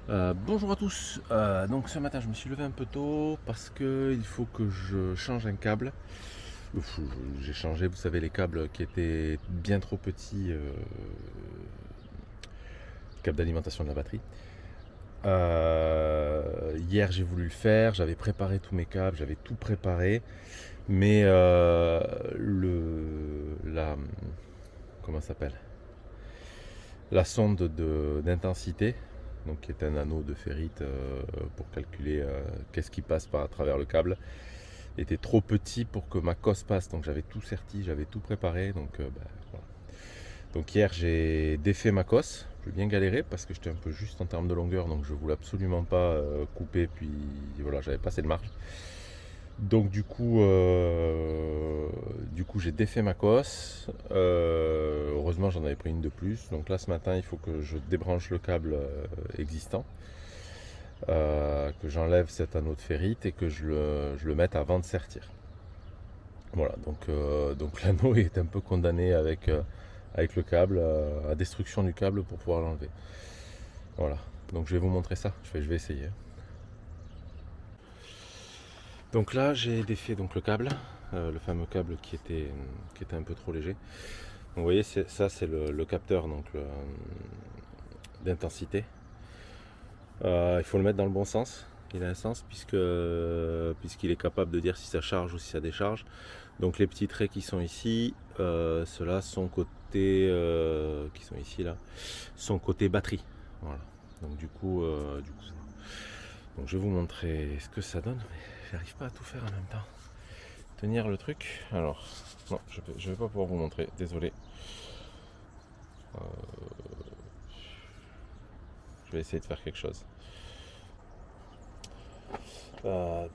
Bonjour à tous. Donc ce matin je me suis levé un peu tôt parce que il faut que je change un câble. Ouf, j'ai changé, vous savez, les câbles qui étaient bien trop petits, câble d'alimentation de la batterie. Hier j'ai voulu le faire, j'avais préparé tous mes câbles, j'avais tout préparé, mais comment ça s'appelle? La sonde d'intensité, donc qui est un anneau de ferrite pour calculer qu'est-ce qui passe à travers le câble, était trop petit pour que ma cosse passe. Donc j'avais tout serti, j'avais tout préparé. Voilà. Donc hier j'ai défait ma cosse. J'ai bien galéré parce que j'étais un peu juste en termes de longueur, donc je voulais absolument pas couper. Puis voilà, j'avais pas assez de marge. Donc du coup j'ai défait ma cosse. Heureusement j'en avais pris une de plus. Donc là ce matin il faut que je débranche le câble existant, que j'enlève cet anneau de ferrite et que je le mette avant de sertir. Voilà, donc l'anneau est un peu condamné avec le câble, à destruction du câble pour pouvoir l'enlever. Voilà, donc je vais vous montrer ça, je vais essayer. Donc là j'ai défait donc le câble, le fameux câble qui était un peu trop léger. Donc, vous voyez, ça c'est le capteur donc d'intensité. Il faut le mettre dans le bon sens. Il a un sens puisqu'il est capable de dire si ça charge ou si ça décharge. Donc les petits traits qui sont ici, ceux-là sont côté qui sont ici là, sont côté batterie. Voilà. Donc donc je vais vous montrer ce que ça donne, mais j'arrive pas à tout faire en même temps. Tenir le truc. Alors non, je vais pas pouvoir vous montrer, désolé. Je vais essayer de faire quelque chose. Donc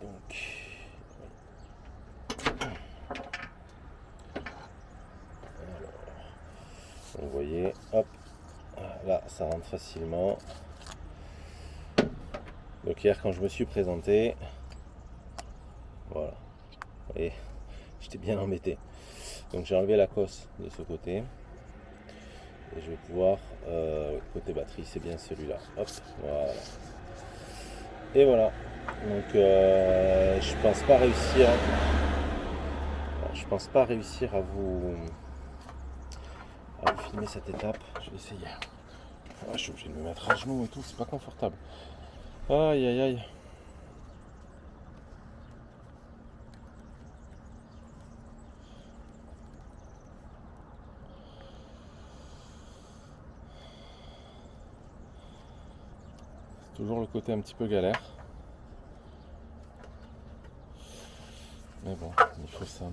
vous voyez, hop, là ça rentre facilement. Donc hier quand je me suis présenté, voilà, et j'étais bien embêté. Donc j'ai enlevé la cosse de ce côté et je vais pouvoir, côté batterie c'est bien celui-là, hop, voilà. Et voilà, donc je pense pas réussir à vous filmer cette étape. Je vais essayer. Je suis obligé de me mettre à genoux et tout, c'est pas confortable. Aïe aïe aïe. C'est toujours le côté un petit peu galère. Mais bon, il faut ça.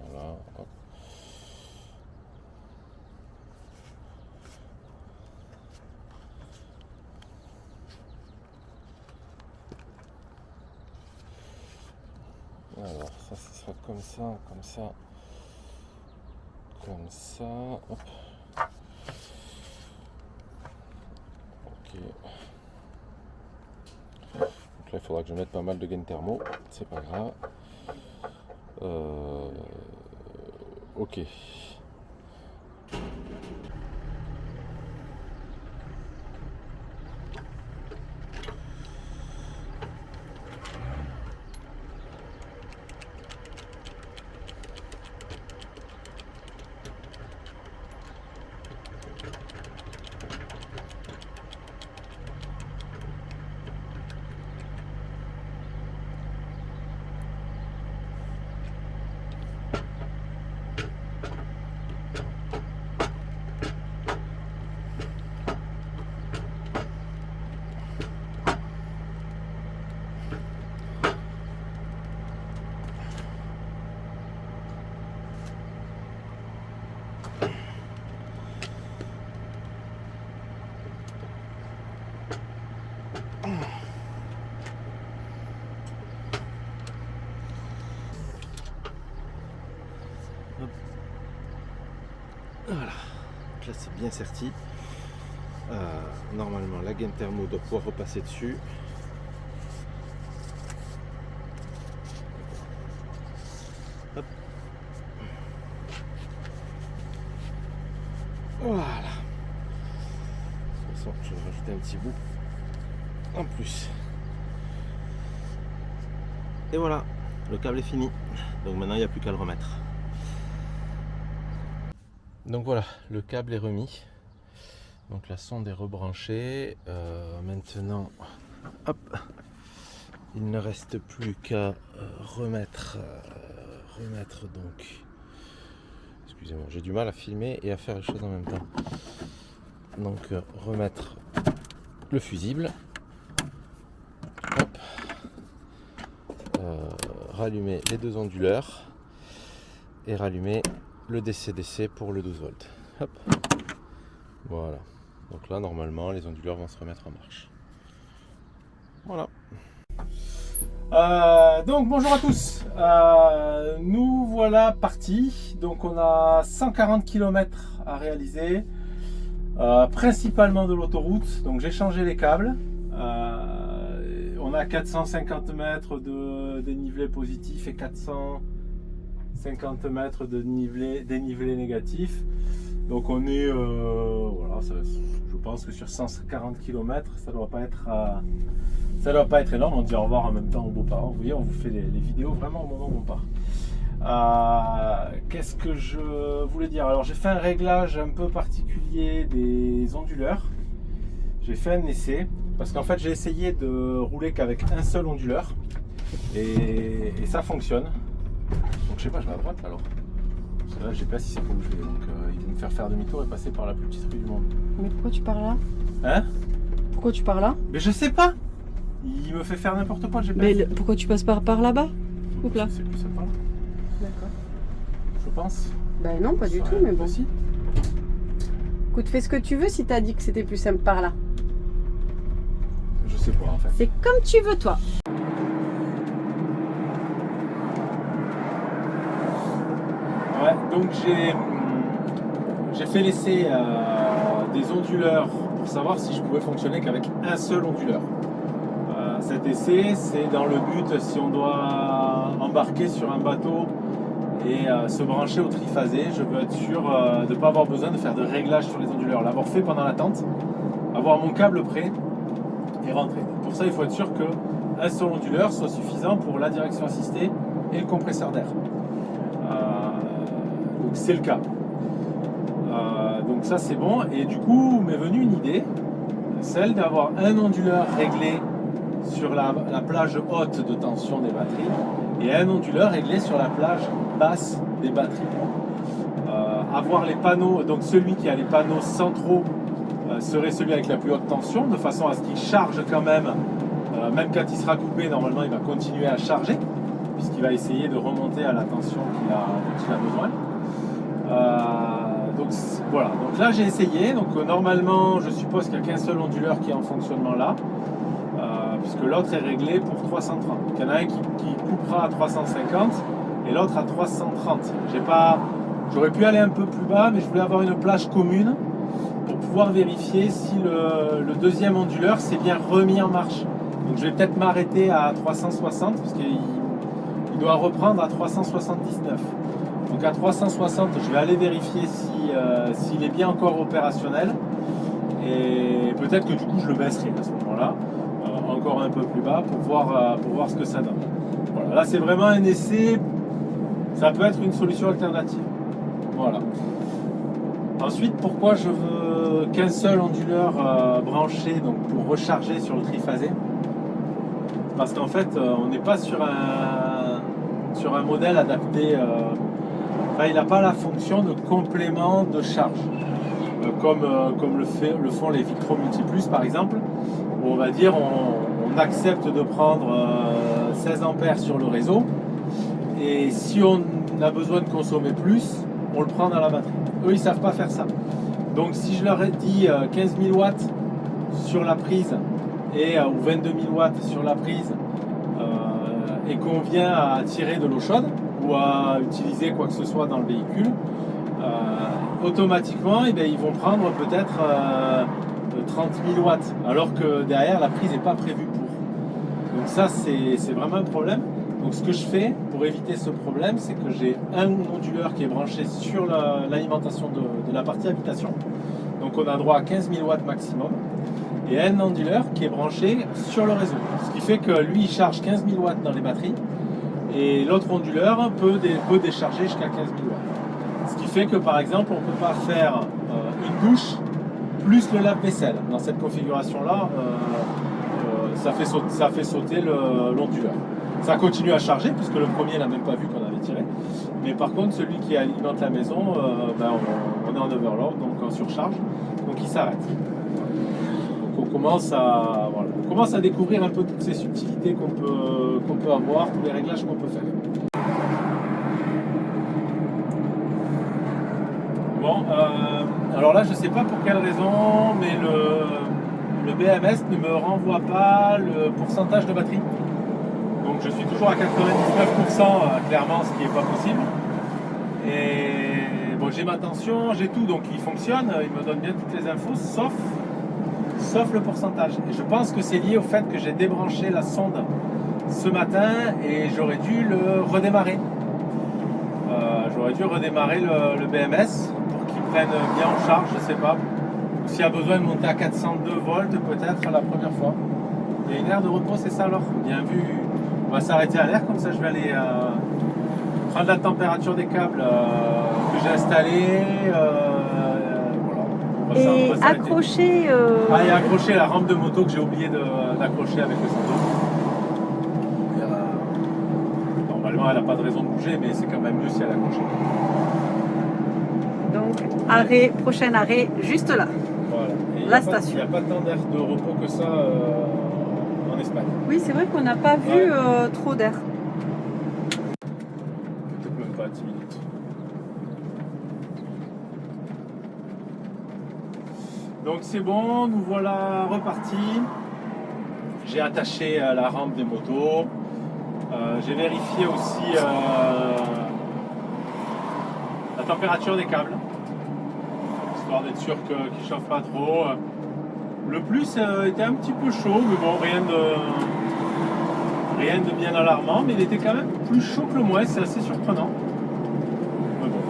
Voilà, hop. Alors ça, ce sera comme ça, comme ça, comme ça, hop. Ok. Donc là, il faudra que je mette pas mal de gaines thermo, c'est pas grave. Ok. Voilà, donc là c'est bien serti. Normalement la gaine thermo doit pouvoir repasser dessus. Hop. Voilà. De toute façon, je vais rajouter un petit bout en plus. Et voilà, le câble est fini. Donc maintenant, il n'y a plus qu'à le remettre. Donc voilà, le câble est remis. Donc la sonde est rebranchée. Maintenant, hop, il ne reste plus qu'à remettre donc. Excusez-moi, j'ai du mal à filmer et à faire les choses en même temps. Donc remettre le fusible. Hop. Rallumer les deux onduleurs et rallumer le DC-DC pour le 12 volts. Hop. Voilà. Donc là, normalement, les onduleurs vont se remettre en marche. Voilà. Donc bonjour à tous. Nous voilà partis. Donc on a 140 km à réaliser, principalement de l'autoroute. Donc j'ai changé les câbles. On a 450 mètres de dénivelé positif et 450 mètres de dénivelé négatif. Donc on est, voilà, je pense que sur 140 km, ça doit pas être énorme. On dit au revoir en même temps aux beaux-parents. Vous voyez, on vous fait les vidéos vraiment au moment où on part. Qu'est-ce que je voulais dire? Alors j'ai fait un réglage un peu particulier des onduleurs. J'ai fait un essai. Parce qu'en fait, j'ai essayé de rouler qu'avec un seul onduleur et ça fonctionne. Donc je sais pas, je vais à droite alors. Parce que là, le GPS il sait pas où je vais, donc il va me faire demi-tour et passer par la plus petite rue du monde. Mais pourquoi tu pars là? Hein? Pourquoi tu pars là? Mais je sais pas. Il me fait faire n'importe quoi le GPS. Mais pourquoi tu passes par là-bas? Ou là? C'est plus sympa. D'accord. Je pense. Ben non, pas du tout, mais bon. Si. Écoute, fais ce que tu veux si t'as dit que c'était plus simple par là. Je sais pas en fait. C'est comme tu veux, toi. Ouais, donc j'ai fait l'essai des onduleurs pour savoir si je pouvais fonctionner qu'avec un seul onduleur. Cet essai, c'est dans le but si on doit embarquer sur un bateau et se brancher au triphasé, je veux être sûr de ne pas avoir besoin de faire de réglages sur les onduleurs, l'avoir fait pendant l'attente, avoir mon câble prêt et rentrer. Pour ça, il faut être sûr qu'un seul onduleur soit suffisant pour la direction assistée et le compresseur d'air. Donc c'est le cas. Donc ça c'est bon. Et du coup, m'est venue une idée, celle d'avoir un onduleur réglé sur la plage haute de tension des batteries et un onduleur réglé sur la plage basse des batteries. Avoir les panneaux, donc celui qui a les panneaux centraux serait celui avec la plus haute tension, de façon à ce qu'il charge quand même, même quand il sera coupé, normalement il va continuer à charger, puisqu'il va essayer de remonter à la tension dont il a besoin. Donc voilà, donc là j'ai essayé, donc normalement je suppose qu'il n'y a qu'un seul onduleur qui est en fonctionnement là, puisque l'autre est réglé pour 330. Donc il y en a un qui coupera à 350 et l'autre à 330. J'aurais pu aller un peu plus bas, mais je voulais avoir une plage commune pour pouvoir vérifier si le deuxième onduleur s'est bien remis en marche. Donc je vais peut-être m'arrêter à 360 parce qu'il doit reprendre à 379. Donc à 360, je vais aller vérifier s'il est bien encore opérationnel et peut-être que du coup je le baisserai à ce moment-là, encore un peu plus bas pour voir ce que ça donne. Voilà, là c'est vraiment un essai, ça peut être une solution alternative. Voilà. Ensuite, pourquoi je veux qu'un seul onduleur branché donc pour recharger sur le triphasé? Parce qu'en fait, on n'est pas sur un modèle adapté. Il n'a pas la fonction de complément de charge, comme le font les Victro Multiplus par exemple, où on va dire on accepte de prendre 16 ampères sur le réseau, et si on a besoin de consommer plus, on le prend dans la batterie. Eux, ils ne savent pas faire ça. Donc si je leur ai dit 15 000 watts sur la prise ou 22 000 watts sur la prise et qu'on vient à tirer de l'eau chaude ou à utiliser quoi que ce soit dans le véhicule, automatiquement ils vont prendre peut-être 30 000 watts alors que derrière la prise n'est pas prévue pour. Donc ça c'est vraiment un problème. Donc ce que je fais pour éviter ce problème, c'est que j'ai un onduleur qui est branché sur l'alimentation de la partie habitation. Donc on a droit à 15 000 watts maximum. Et un onduleur qui est branché sur le réseau. Ce qui fait que lui, il charge 15 000 watts dans les batteries. Et l'autre onduleur peut décharger jusqu'à 15 000 watts. Ce qui fait que par exemple, on ne peut pas faire une douche plus le lave-vaisselle. Dans cette configuration-là, ça fait sauter l'onduleur. Ça continue à charger, puisque le premier n'a même pas vu qu'on avait tiré. Mais par contre, celui qui alimente la maison, on est en overload, donc en surcharge, donc il s'arrête. Donc on commence à découvrir un peu toutes ces subtilités qu'on peut avoir, tous les réglages qu'on peut faire. Bon, alors là, je ne sais pas pour quelle raison, mais le BMS ne me renvoie pas le pourcentage de batterie. Donc je suis toujours à 99%, clairement, ce qui n'est pas possible. Et bon, j'ai ma tension, j'ai tout, donc il fonctionne, il me donne bien toutes les infos, sauf le pourcentage. Et je pense que c'est lié au fait que j'ai débranché la sonde ce matin et j'aurais dû le redémarrer. J'aurais dû redémarrer le BMS pour qu'il prenne bien en charge, je sais pas. S'il y a besoin de monter à 402 volts, peut-être la première fois. Il y a une aire de repos, c'est ça alors? Bien vu. On va s'arrêter à l'air, comme ça je vais aller prendre la température des câbles que j'ai installés. Voilà. Et accrocher. Et accrocher la rampe de moto que j'ai oublié d'accrocher avec le Sando. Normalement, elle n'a pas de raison de bouger, mais c'est quand même mieux si elle accroche. Donc, prochain arrêt, juste là. Voilà. La station. Il n'y a pas tant d'air de repos que ça en Espagne. Oui, c'est vrai qu'on n'a pas vu trop d'air. Peut-être même pas 10 minutes. Donc c'est bon, nous voilà repartis. J'ai attaché la rampe des motos. J'ai vérifié aussi la température des câbles, histoire d'être sûr qu'ils ne chauffent pas trop. Le plus était un petit peu chaud, mais bon, rien de bien alarmant, mais il était quand même plus chaud que le moins, c'est assez surprenant. Mais bon,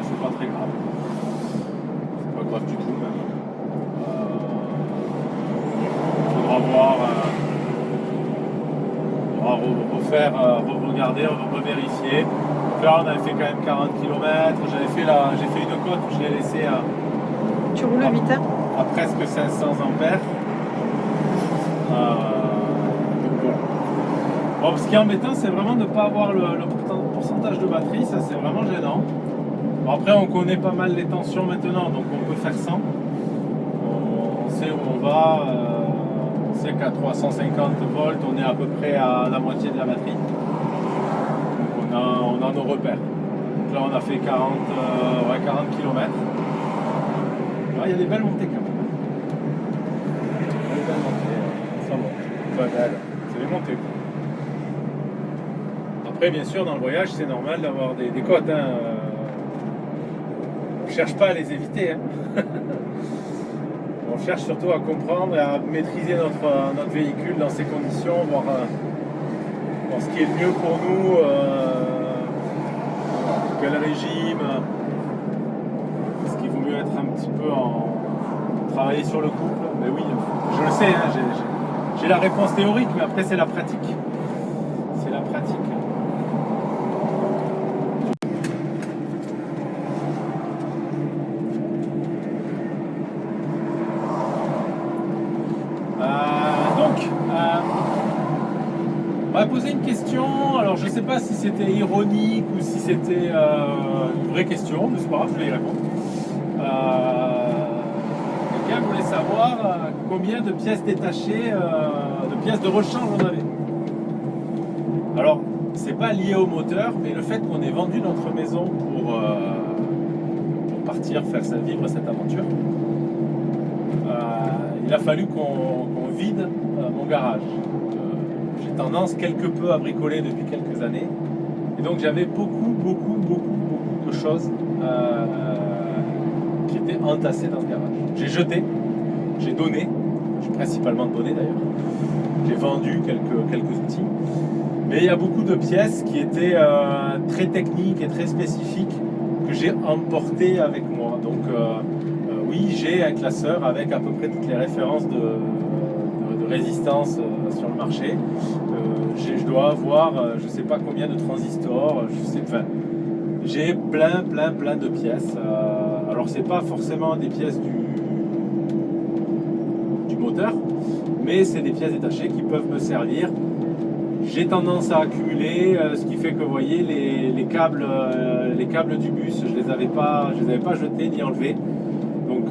c'est pas très grave. C'est pas grave du tout même. Il faudra voir, regarder, revérifier. Là, on avait fait quand même 40 km, j'ai fait une côte où je l'ai laissé Tu roules vite, hein? à presque 500 ampères. Bon, ce qui est embêtant, c'est vraiment de ne pas avoir le pourcentage de batterie, ça c'est vraiment gênant. Bon, après, on connaît pas mal les tensions maintenant, donc on peut faire sans. On sait où on va, on sait qu'à 350 volts, on est à peu près à la moitié de la batterie. Donc on a nos repères. Donc là, on a fait 40 km. Il y a des belles montées quand même. Des belles montées, ça va. Enfin, belles, c'est des montées. Après, bien sûr, dans le voyage, c'est normal d'avoir des côtes. Hein. On ne cherche pas à les éviter. Hein. On cherche surtout à comprendre et à maîtriser notre véhicule dans ces conditions, voir ce qui est le mieux pour nous, quel régime. Est-ce qu'il vaut mieux être un petit peu travailler sur le couple? Mais oui, je le sais, hein, j'ai la réponse théorique, mais après c'est la pratique. C'est la pratique. On va poser une question. Alors je ne sais pas si c'était ironique ou si c'était une vraie question, mais c'est pas grave, je vais y répondre. Quelqu'un voulait savoir combien de pièces détachées, de pièces de rechange on avait. Alors, c'est pas lié au moteur, mais le fait qu'on ait vendu notre maison pour partir vivre cette aventure, il a fallu qu'on vide mon garage. J'ai tendance quelque peu à bricoler depuis quelques années, et donc j'avais beaucoup de choses qui étaient entassées dans ce garage. J'ai jeté, j'ai donné, j'ai principalement donné d'ailleurs, j'ai vendu quelques outils, Mais il y a beaucoup de pièces qui étaient très techniques et très spécifiques que j'ai emportées avec moi. Donc oui, j'ai un classeur avec à peu près toutes les références de résistance sur le marché. Je dois avoir je ne sais pas combien de transistors, j'ai plein de pièces. Alors c'est pas forcément des pièces du moteur, mais c'est des pièces détachées qui peuvent me servir. J'ai tendance à accumuler, ce qui fait que vous voyez les câbles du bus, je les avais pas jetés ni enlevés. Donc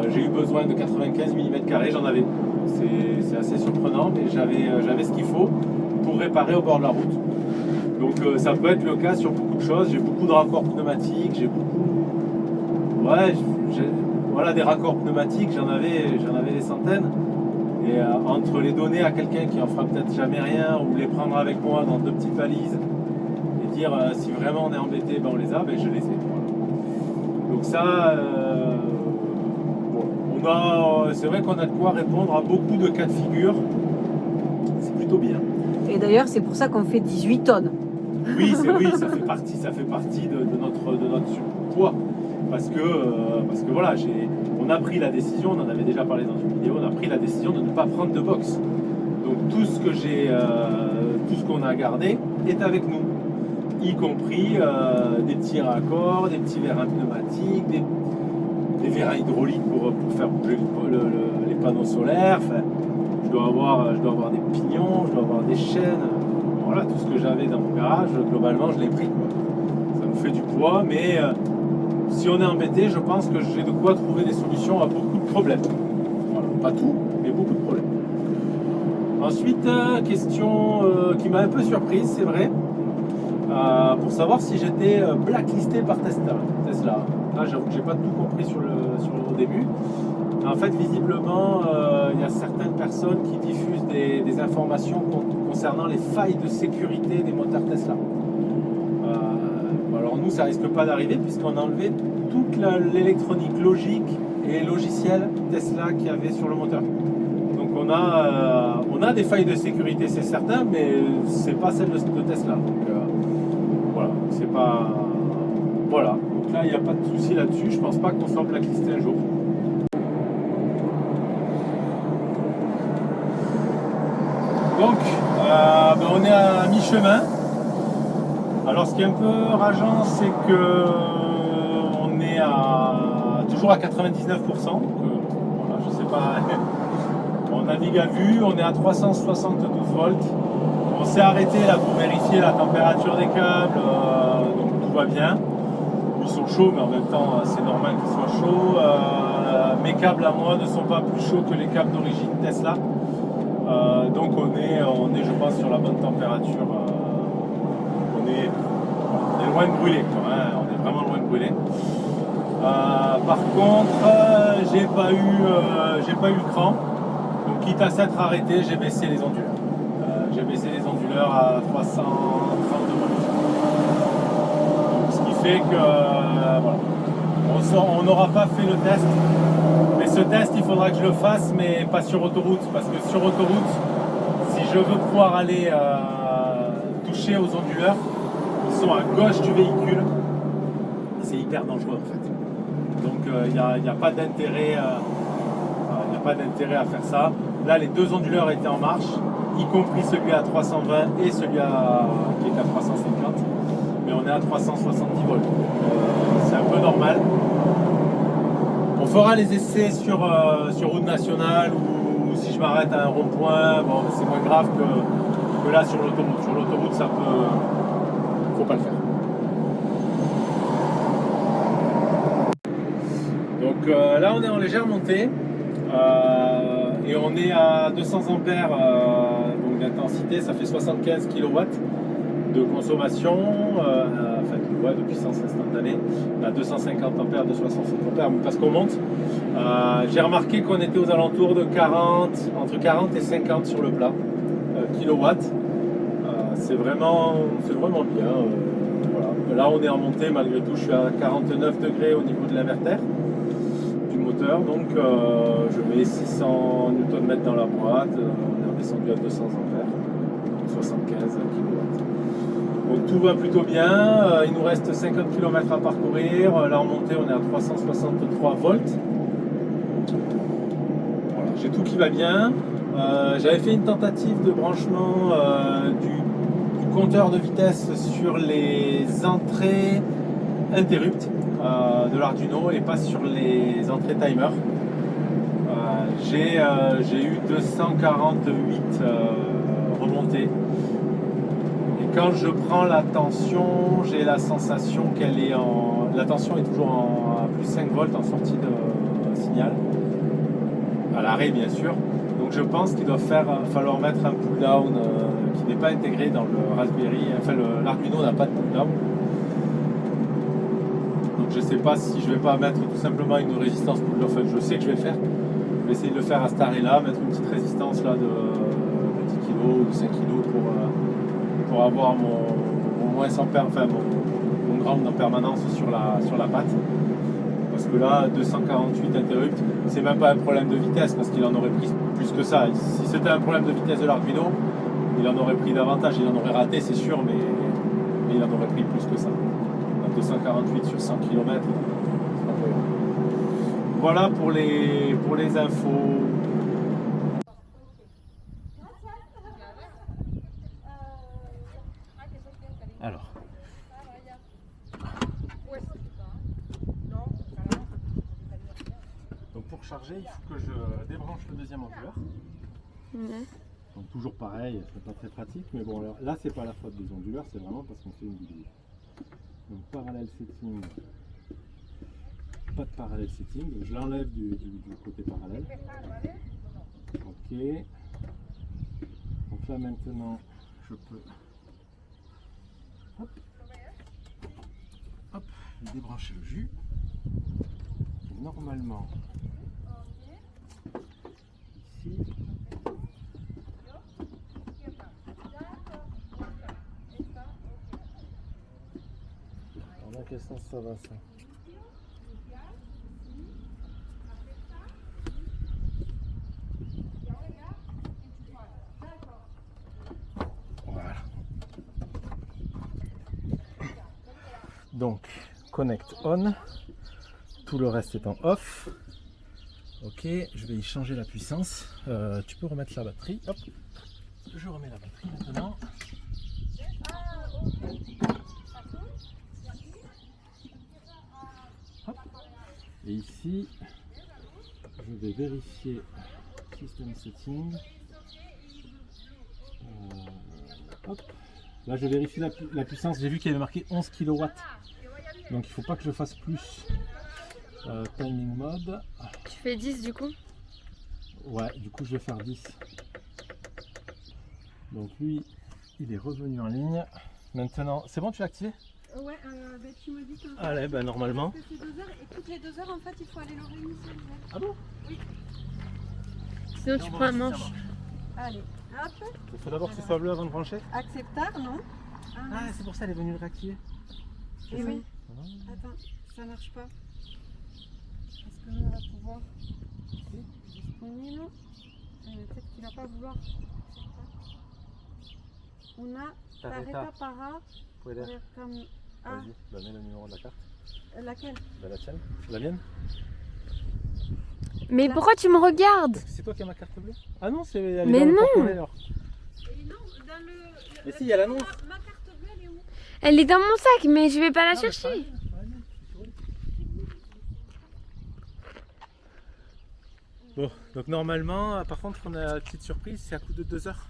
j'ai eu besoin de 95 mm², j'en avais. C'est assez surprenant, mais j'avais ce qu'il faut pour réparer au bord de la route. Donc ça peut être le cas sur beaucoup de choses. J'ai beaucoup de raccords pneumatiques, des raccords pneumatiques, j'en avais des centaines. Et entre les donner à quelqu'un qui en fera peut-être jamais rien, ou les prendre avec moi dans 2 petites valises et dire si vraiment on est embêté, ben on les a, ben je les ai. Voilà. Donc ça, c'est vrai qu'on a de quoi répondre à beaucoup de cas de figure. C'est plutôt bien. Et d'ailleurs, c'est pour ça qu'on fait 18 tonnes. Oui, ça fait partie de notre surpoids. Parce que voilà, on a pris la décision, on en avait déjà parlé dans une vidéo, on a pris la décision de ne pas prendre de box. Donc tout ce qu'on a gardé est avec nous, y compris des petits raccords, des petits vérins pneumatiques, des vérins hydrauliques pour faire bouger les panneaux solaires. Enfin, je dois avoir des pignons, je dois avoir des chaînes. Voilà, tout ce que j'avais dans mon garage, globalement, je l'ai pris, quoi. Ça nous fait du poids, mais si on est embêté, je pense que j'ai de quoi trouver des solutions à beaucoup de problèmes. Voilà, pas tout, mais beaucoup de problèmes. Ensuite, question qui m'a un peu surprise, c'est vrai, pour savoir si j'étais blacklisté par Tesla. Là, j'avoue que j'ai pas tout compris au début. En fait, visiblement, il y a certaines personnes qui diffusent des informations concernant les failles de sécurité des moteurs Tesla. Alors nous, ça risque pas d'arriver puisqu'on a enlevé toute l'électronique logique et logicielle Tesla qu'il y avait sur le moteur. Donc on a des failles de sécurité, c'est certain, mais c'est pas celle de Tesla. Donc voilà, c'est pas... Voilà, donc là, il n'y a pas de souci là-dessus. Je pense pas qu'on soit blacklisté un jour. Donc, on est à mi-chemin. Alors, ce qui est un peu rageant, c'est que on est toujours à 99%. Voilà, je sais pas. On navigue à vue, on est à 372 volts. On s'est arrêté là pour vérifier la température des câbles, donc tout va bien. Ils sont chauds, mais en même temps, c'est normal qu'ils soient chauds. Mes câbles à moi ne sont pas plus chauds que les câbles d'origine Tesla. Donc on est, je pense, sur la bonne température. On est loin de brûler, quoi, hein. On est vraiment loin de brûler. Par contre, j'ai pas eu le cran. Donc quitte à s'être arrêté, j'ai baissé les onduleurs. J'ai baissé les onduleurs à 332 volts. Donc, ce qui fait que voilà. On n'aura pas fait le test. Mais ce test, il faudra que je le fasse, mais pas sur autoroute. Parce que sur autoroute, si je veux pouvoir aller toucher aux onduleurs qui sont à gauche du véhicule, c'est hyper dangereux en fait. Donc il n'y a pas d'intérêt à faire ça. Là, les 2 onduleurs étaient en marche, y compris celui à 320 et celui qui est à 350. Mais on est à 370 volts. C'est un peu normal. On fera les essais sur route nationale ou si je m'arrête à un rond-point, bon, c'est moins grave que là sur l'autoroute. Sur l'autoroute, ça peut... faut pas le faire. Donc là, on est en légère montée et on est à 200 ampères donc d'intensité, ça fait 75 kW de consommation, de puissance instantanée, à 250 ampères, 260 ampères, parce qu'on monte. J'ai remarqué qu'on était aux alentours de entre 40 et 50 sur le plat, kilowatts. C'est vraiment bien. Voilà. Là, on est en montée, malgré tout, je suis à 49 degrés au niveau de l'inverter du moteur, donc je mets 600 Nm dans la boîte, on est redescendu à 200 ampères. 75 kW. Donc tout va plutôt bien, il nous reste 50 km à parcourir, la remontée on est à 363 volts. Voilà, j'ai tout qui va bien. J'avais fait une tentative de branchement du compteur de vitesse sur les entrées interruptes de l'Arduino et pas sur les entrées timer. J'ai eu 248 remontées. Et quand je prends la tension, j'ai la sensation qu'elle est en... La tension est toujours à plus 5 volts en sortie de signal. À l'arrêt bien sûr. Donc je pense qu'il doit falloir mettre un pull-down qui n'est pas intégré dans le Raspberry. Enfin l'Arduino n'a pas de pull-down. Donc je ne sais pas si je ne vais pas mettre tout simplement une résistance pull-down. Enfin je sais que je vais le faire. Je vais essayer de le faire à cet arrêt-là, mettre une petite résistance là de 10 kg ou de 5 kg pour avoir mon moins 100 mon ground en permanence sur la patte. Parce que là, 248 interrupts, c'est même pas un problème de vitesse parce qu'il en aurait pris plus que ça. Si c'était un problème de vitesse de l'Arduino, il en aurait pris davantage, il en aurait raté c'est sûr, mais il en aurait pris plus que ça. Donc 248 sur 100 km, c'est pas possible. Voilà pour les infos. Alors. Donc pour charger, il faut que je débranche le deuxième onduleur. Donc toujours pareil, c'est pas très pratique, mais bon là c'est pas la faute des onduleurs, c'est vraiment parce qu'on fait une vidéo. Donc parallèle setting. Pas de parallèle setting, donc je l'enlève du côté parallèle. Ok. Donc là maintenant, je peux hop, débrancher le jus. Et normalement, ici, alors dans quel sens ça va ça? Donc, connect on, tout le reste est en off. Ok, je vais y changer la puissance. Tu peux remettre la batterie. Hop, je remets la batterie maintenant. Hop. Et ici, je vais vérifier system setting. Hop. Là, je vérifie la puissance. J'ai vu qu'il y avait marqué 11 kW. Donc, il ne faut pas que je fasse plus. Timing mode. Tu fais 10 du coup? Ouais, du coup, je vais faire 10. Donc, lui, il est revenu en ligne. Maintenant, c'est bon, tu l'as activé? Ouais, tu me dis quand. Allez, ben normalement. C'est 2 heures et toutes les 2 heures, en fait, il faut aller le réinitialiser. Ah bon? Oui. Sinon tu prends un manche. Allez, hop. Il faut d'abord que ce soit bleu avant de brancher. Acceptar, non? Ah, c'est pour ça elle est venue le réactiver. Et oui. Ah. Attends, ça marche pas. Est-ce que on va pouvoir disponible? Peut-être qu'il va pas vouloir. On a Tareta Para. Comme... Ah. Vas-y, bah, mets le numéro de la carte. Laquelle? Bah, la tienne. La mienne. Mais Là. pourquoi tu me regardes? C'est toi qui as ma carte bleue? Ah non, c'est. Mais non. Non, dans le. Mais si, il y a l'annonce. Ma carte bleue, elle est où? Elle est dans mon sac, mais je vais pas la Ah, mais chercher. Bon, donc normalement, par contre, on a une petite surprise, c'est à coup de 2 heures.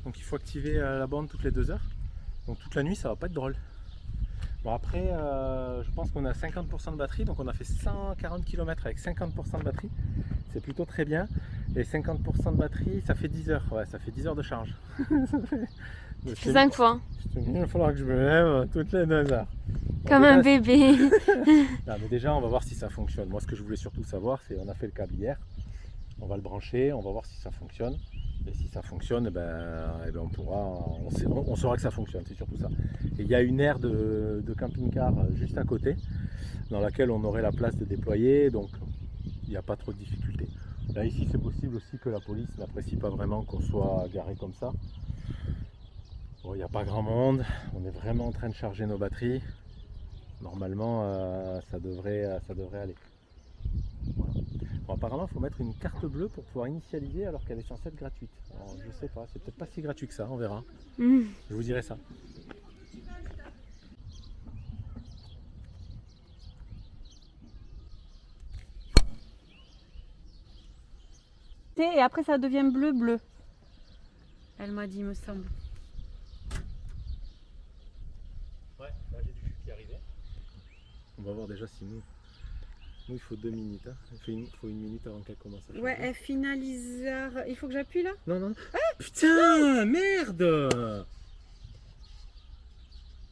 Donc il faut activer la bande toutes les 2 heures. Donc toute la nuit, ça va pas être drôle. Bon, après, je pense qu'on a 50% de batterie, donc on a fait 140 km avec 50% de batterie. C'est plutôt très bien. Et 50% de batterie, ça fait 10 heures. Ouais, ça fait 10 heures de charge. C'est 5 fois. Je te dis, il va falloir que je me lève toutes les 2 heures. Bon, Comme déjà, un bébé. non, mais déjà, on va voir si ça fonctionne. Moi, ce que je voulais surtout savoir, c'est on a fait le câble hier. On va le brancher, on va voir si ça fonctionne. Et si ça fonctionne, on saura que ça fonctionne, c'est surtout ça. Et il y a une aire de camping-car juste à côté, dans laquelle on aurait la place de déployer, donc il n'y a pas trop de difficultés. Là ici, c'est possible aussi que la police n'apprécie pas vraiment qu'on soit garé comme ça. Bon, il n'y a pas grand monde, on est vraiment en train de charger nos batteries. Normalement, ça devrait aller. Voilà. Bon, apparemment, il faut mettre une carte bleue pour pouvoir initialiser alors qu'elle est censée être gratuite. Alors, je sais pas, c'est peut-être pas si gratuit que ça, on verra. Je vous dirai ça. Et après ça devient bleu. Elle m'a dit, me semble. Ouais, là j'ai du jus qui est arrivé. On va voir déjà si nous il faut 2 minutes. Hein. Il faut 1 minute avant qu'elle commence à changer. Ouais, elle finalise. Il faut que j'appuie là? Non. Ah, putain, merde!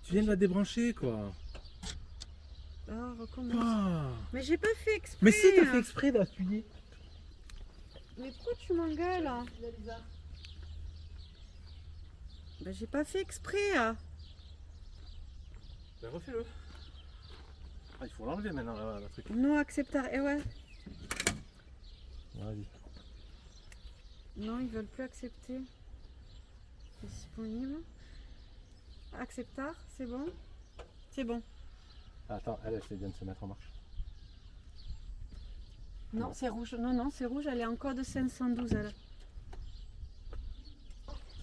Tu viens de la débrancher quoi. Ah, recommence. Ah. Mais j'ai pas fait exprès. Mais si, t'as fait exprès d'appuyer. Mais pourquoi tu m'engueules? Ben, j'ai pas fait exprès. Ben refais-le. Ah, il faut l'enlever maintenant la truc. Non, acceptar. Eh ouais. Vas-y. Non, ils veulent plus accepter. Disponible. Acceptar, c'est bon? C'est bon. Attends, elle vient de se mettre en marche. Non, c'est rouge. Non, c'est rouge. Elle est en code 512. Elle.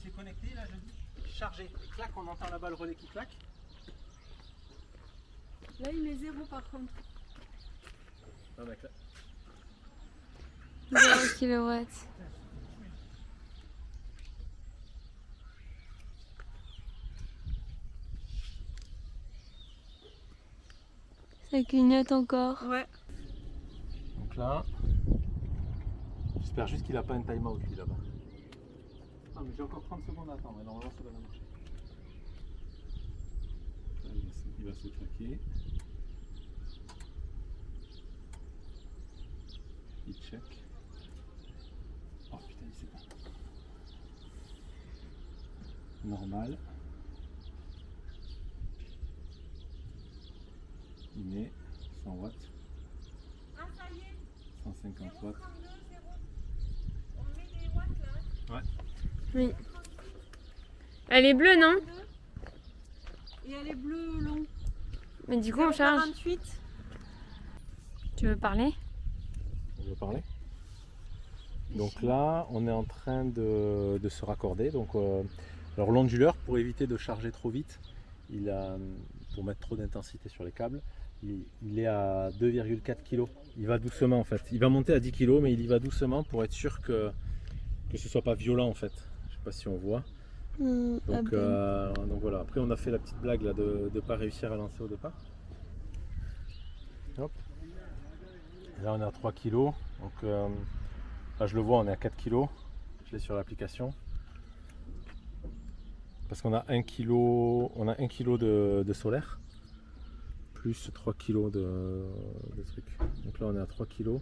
C'est connecté là, je dis chargé. Et clac, on entend là-bas le relais qui claque. Là, il met 0 par contre. Non, mec, là. 0 kW. Ça clignote encore. Ouais. Donc là, j'espère juste qu'il n'a pas un time-out lui là-bas. Ah, mais j'ai encore 30 secondes à attendre, mais normalement ça va marcher. Là, il va se claquer. Il check. Oh putain, il sait pas. Normal. Il met 100 watts. Ah, ça y est. 150 watts. 0,32, 0. On met des watts là. Ouais. Oui. Elle est bleue, non? Et elle est bleue long. Mais du coup, on charge. 48. Tu veux parler? On veut parler. Donc là, on est en train de se raccorder. Donc, alors l'onduleur, pour éviter de charger trop vite, pour mettre trop d'intensité sur les câbles, il est à 2,4 kg. Il va doucement en fait. Il va monter à 10 kg, mais il y va doucement pour être sûr que ce soit pas violent en fait. Je sais pas si on voit. Donc voilà. Après, on a fait la petite blague là de ne pas réussir à lancer au départ. Hop. Et là, on est à 3 kg. Donc là, je le vois, on est à 4 kg. Je l'ai sur l'application. Parce qu'on a 1 kg, de solaire. Plus 3 kg de trucs. Donc là, on est à 3 kg.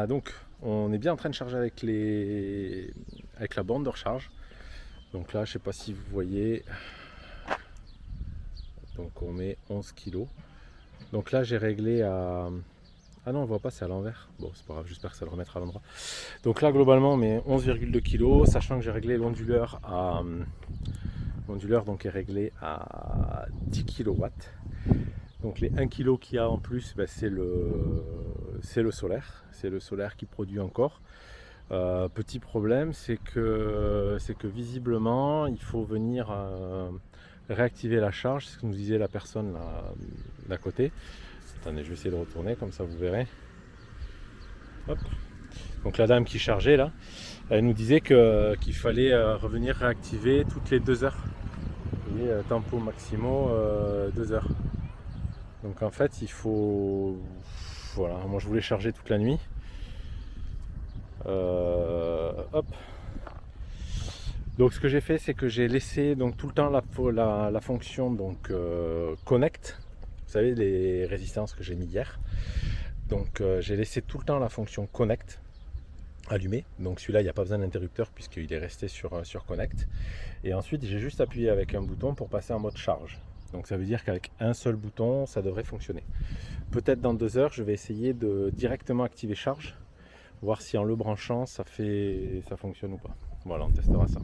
Donc, on est bien en train de charger avec la borne de recharge. Donc là, je sais pas si vous voyez. Donc on met 11 kg. Donc là, j'ai réglé à... Ah non, on voit pas, c'est à l'envers. Bon, c'est pas grave, j'espère que ça le remettra à l'endroit. Donc là, globalement, on met 11,2 kg, sachant que j'ai réglé l'onduleur à... L'onduleur donc est réglé à 10 kW. Donc les 1 kg qu'il y a en plus, ben, c'est le solaire. C'est le solaire qui produit encore. Petit problème, c'est que visiblement, il faut venir réactiver la charge. C'est ce que nous disait la personne là d'à côté. Attendez, je vais essayer de retourner, comme ça vous verrez. Hop. Donc la dame qui chargeait là, elle nous disait qu'il fallait revenir réactiver toutes les 2 heures. Vous voyez, tempo maximo 2 heures. Donc en fait il faut... Voilà, moi je voulais charger toute la nuit. Hop. Donc ce que j'ai fait, c'est que j'ai laissé donc tout le temps la fonction donc connect. Vous savez, les résistances que j'ai mis hier. Donc j'ai laissé tout le temps la fonction connect allumée. Donc celui-là, il n'y a pas besoin d'interrupteur puisqu'il est resté sur connect. Et ensuite, j'ai juste appuyé avec un bouton pour passer en mode charge. Donc ça veut dire qu'avec un seul bouton, ça devrait fonctionner. Peut-être dans 2 heures, je vais essayer de directement activer charge Voir si en le branchant ça fonctionne ou pas. Voilà, on testera ça.